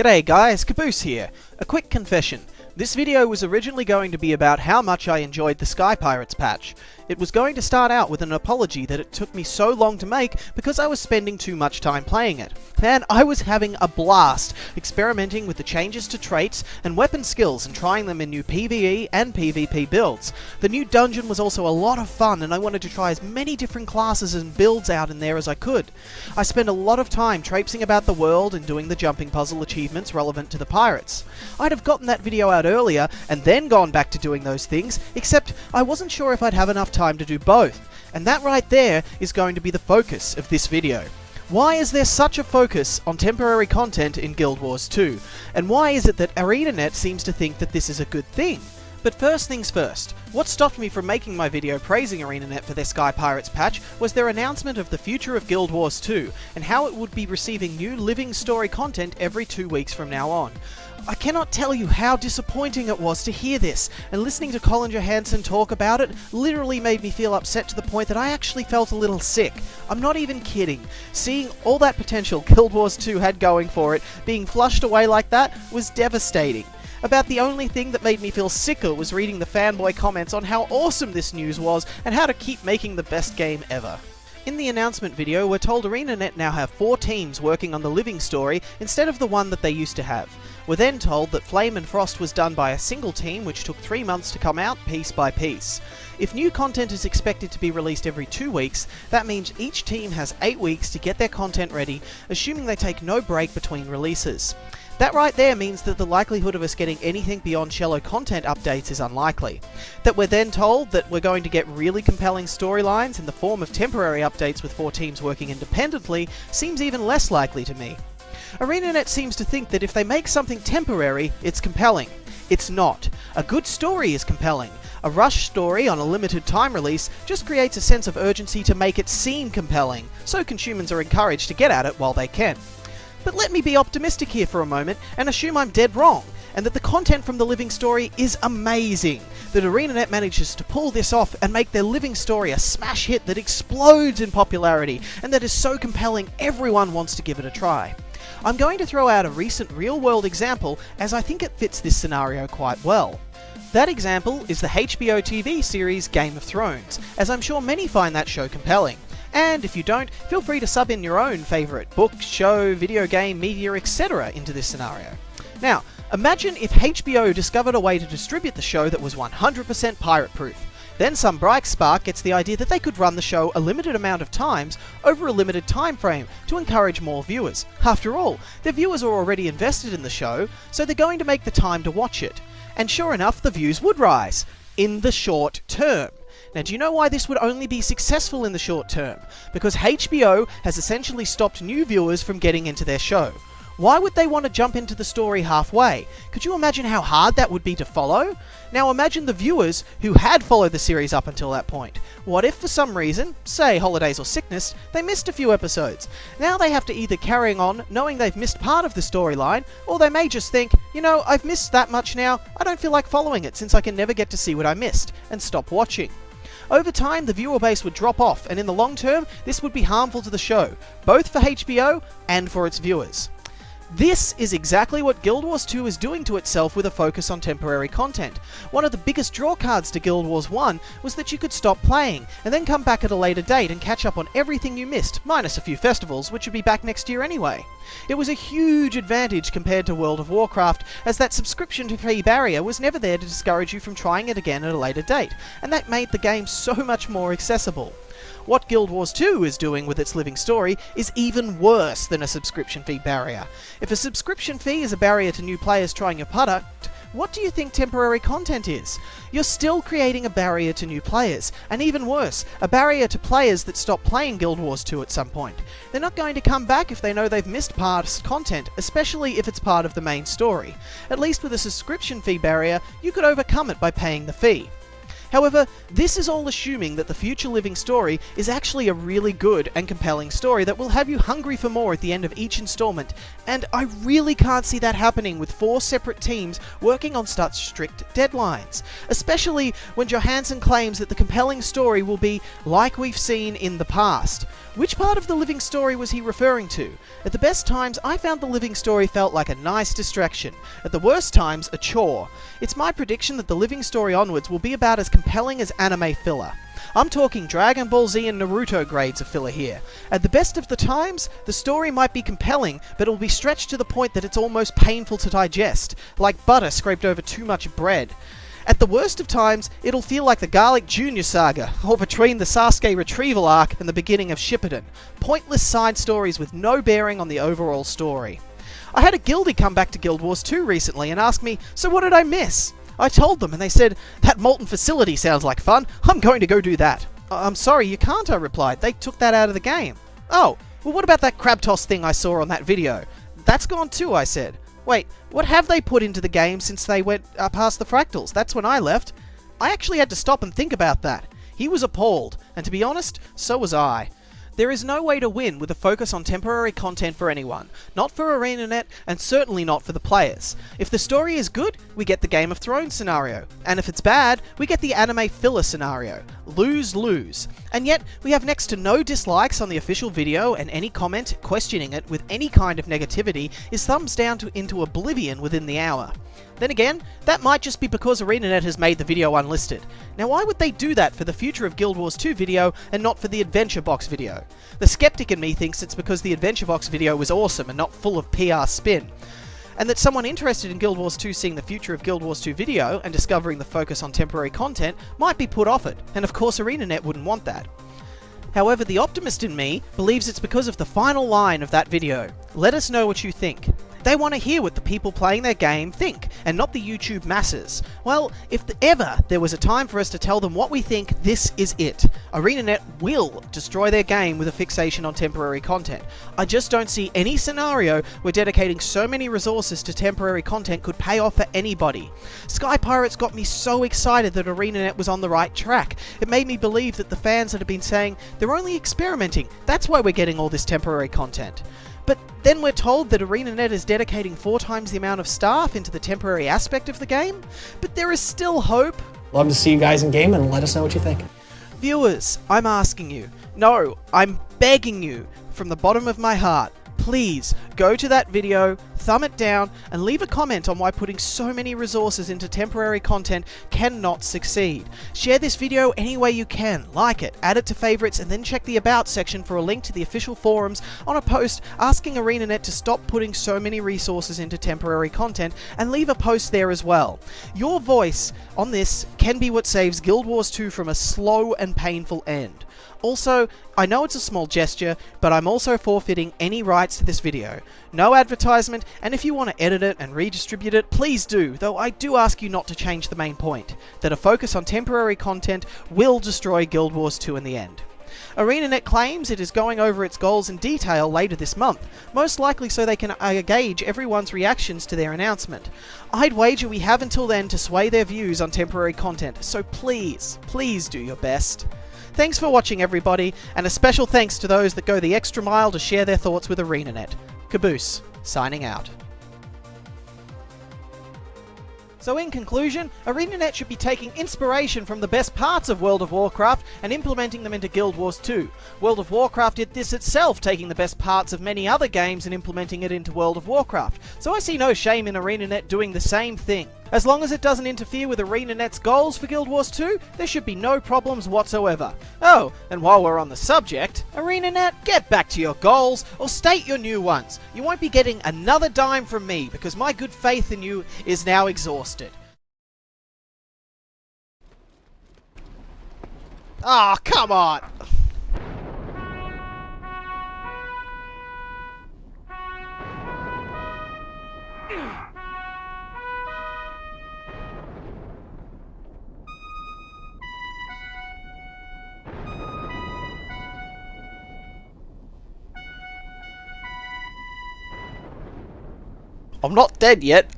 G'day guys, Kaaboose here. A quick confession. This video was originally going to be about how much I enjoyed the Sky Pirates patch. It was going to start out with an apology that it took me so long to make because I was spending too much time playing it. Man, I was having a blast experimenting with the changes to traits and weapon skills and trying them in new PvE and PvP builds. The new dungeon was also a lot of fun and I wanted to try as many different classes and builds out in there as I could. I spent a lot of time traipsing about the world and doing the jumping puzzle achievements relevant to the pirates. I'd have gotten that video out earlier and then gone back to doing those things, except I wasn't sure if I'd have enough time to do both. And that right there is going to be the focus of this video. Why is there such a focus on temporary content in Guild Wars 2? And why is it that ArenaNet seems to think that this is a good thing? But first things first, what stopped me from making my video praising ArenaNet for their Sky Pirates patch was their announcement of the future of Guild Wars 2, and how it would be receiving new living story content every 2 weeks from now on. I cannot tell you how disappointing it was to hear this, and listening to Colin Johansson talk about it literally made me feel upset to the point that I actually felt a little sick. I'm not even kidding. Seeing all that potential Guild Wars 2 had going for it being flushed away like that was devastating. About the only thing that made me feel sicker was reading the fanboy comments on how awesome this news was and how to keep making the best game ever. In the announcement video, we're told ArenaNet now have 4 teams working on the living story instead of the one that they used to have. We're then told that Flame and Frost was done by a single team which took 3 months to come out piece by piece. If new content is expected to be released every 2 weeks, that means each team has 8 weeks to get their content ready, assuming they take no break between releases. That right there means that the likelihood of us getting anything beyond shallow content updates is unlikely. That we're then told that we're going to get really compelling storylines in the form of temporary updates with 4 teams working independently seems even less likely to me. ArenaNet seems to think that if they make something temporary, it's compelling. It's not. A good story is compelling. A rush story on a limited time release just creates a sense of urgency to make it seem compelling, so consumers are encouraged to get at it while they can. But let me be optimistic here for a moment and assume I'm dead wrong, and that the content from the living story is amazing. That ArenaNet manages to pull this off and make their living story a smash hit that explodes in popularity, and that is so compelling everyone wants to give it a try. I'm going to throw out a recent real-world example as I think it fits this scenario quite well. That example is the HBO TV series Game of Thrones, as I'm sure many find that show compelling. And if you don't, feel free to sub in your own favourite book, show, video game, media, etc. into this scenario. Now, imagine if HBO discovered a way to distribute the show that was 100% pirate-proof. Then some bright spark gets the idea that they could run the show a limited amount of times over a limited time frame to encourage more viewers. After all, the viewers are already invested in the show, so they're going to make the time to watch it. And sure enough, the views would rise. In the short term. Now, do you know why this would only be successful in the short term? Because HBO has essentially stopped new viewers from getting into their show. Why would they want to jump into the story halfway? Could you imagine how hard that would be to follow? Now imagine the viewers who had followed the series up until that point. What if for some reason, say holidays or sickness, they missed a few episodes? Now they have to either carry on knowing they've missed part of the storyline, or they may just think, you know, I've missed that much now, I don't feel like following it since I can never get to see what I missed, and stop watching. Over time, the viewer base would drop off, and in the long term, this would be harmful to the show, both for HBO and for its viewers. This is exactly what Guild Wars 2 is doing to itself with a focus on temporary content. One of the biggest drawcards to Guild Wars 1 was that you could stop playing, and then come back at a later date and catch up on everything you missed, minus a few festivals, which would be back next year anyway. It was a huge advantage compared to World of Warcraft, as that subscription fee barrier was never there to discourage you from trying it again at a later date, and that made the game so much more accessible. What Guild Wars 2 is doing with its living story is even worse than a subscription fee barrier. If a subscription fee is a barrier to new players trying your product, what do you think temporary content is? You're still creating a barrier to new players, and even worse, a barrier to players that stop playing Guild Wars 2 at some point. They're not going to come back if they know they've missed past content, especially if it's part of the main story. At least with a subscription fee barrier, you could overcome it by paying the fee. However, this is all assuming that the future living story is actually a really good and compelling story that will have you hungry for more at the end of each installment, and I really can't see that happening with 4 separate teams working on such strict deadlines, especially when Johansson claims that the compelling story will be like we've seen in the past. Which part of the living story was he referring to? At the best times, I found the living story felt like a nice distraction. At the worst times, a chore. It's my prediction that the living story onwards will be about as compelling as anime filler. I'm talking Dragon Ball Z and Naruto grades of filler here. At the best of the times, the story might be compelling, but it will be stretched to the point that it's almost painful to digest, like butter scraped over too much bread. At the worst of times, it'll feel like the Garlic Jr. saga, or between the Sasuke retrieval arc and the beginning of Shippuden. Pointless side stories with no bearing on the overall story. I had a guildie come back to Guild Wars 2 recently and ask me, so what did I miss? I told them and they said, that molten facility sounds like fun, I'm going to go do that. I'm sorry, you can't, I replied, they took that out of the game. Oh, well what about that crab toss thing I saw on that video? That's gone too, I said. Wait, what have they put into the game since they went past the fractals? That's when I left. I actually had to stop and think about that. He was appalled, and to be honest, so was I. There is no way to win with a focus on temporary content for anyone, not for ArenaNet, and certainly not for the players. If the story is good, we get the Game of Thrones scenario, and if it's bad, we get the anime filler scenario. Lose-lose. And yet, we have next to no dislikes on the official video, and any comment questioning it with any kind of negativity is thumbs down into oblivion within the hour. Then again, that might just be because ArenaNet has made the video unlisted. Now why would they do that for the Future of Guild Wars 2 video and not for the Adventure Box video? The skeptic in me thinks it's because the Adventure Box video was awesome and not full of PR spin. And that someone interested in Guild Wars 2 seeing the Future of Guild Wars 2 video and discovering the focus on temporary content might be put off it, and of course ArenaNet wouldn't want that. However, the optimist in me believes it's because of the final line of that video. Let us know what you think. They want to hear what the people playing their game think, and not the YouTube masses. Well, if ever there was a time for us to tell them what we think, this is it. ArenaNet will destroy their game with a fixation on temporary content. I just don't see any scenario where dedicating so many resources to temporary content could pay off for anybody. Sky Pirates got me so excited that ArenaNet was on the right track. It made me believe that the fans that have been saying, they're only experimenting, that's why we're getting all this temporary content. But then we're told that ArenaNet is dedicating 4 times the amount of staff into the temporary aspect of the game, but there is still hope. Love to see you guys in game and let us know what you think. Viewers, I'm asking you, no, I'm begging you from the bottom of my heart, please go to that video, thumb it down, and leave a comment on why putting so many resources into temporary content cannot succeed. Share this video any way you can, like it, add it to favorites, and then check the About section for a link to the official forums on a post asking ArenaNet to stop putting so many resources into temporary content, and leave a post there as well. Your voice on this can be what saves Guild Wars 2 from a slow and painful end. Also, I know it's a small gesture, but I'm also forfeiting any rights to this video. No advertisement, and if you want to edit it and redistribute it, please do, though I do ask you not to change the main point, that a focus on temporary content will destroy Guild Wars 2 in the end. ArenaNet claims it is going over its goals in detail later this month, most likely so they can gauge everyone's reactions to their announcement. I'd wager we have until then to sway their views on temporary content, so please, please do your best. Thanks for watching everybody, and a special thanks to those that go the extra mile to share their thoughts with ArenaNet. Kaaboose, signing out. So in conclusion, ArenaNet should be taking inspiration from the best parts of World of Warcraft and implementing them into Guild Wars 2. World of Warcraft did this itself, taking the best parts of many other games and implementing it into World of Warcraft, so I see no shame in ArenaNet doing the same thing. As long as it doesn't interfere with ArenaNet's goals for Guild Wars 2, there should be no problems whatsoever. Oh, and while we're on the subject, ArenaNet, get back to your goals, or state your new ones. You won't be getting another dime from me, because my good faith in you is now exhausted. Ah, come on! I'm not dead yet.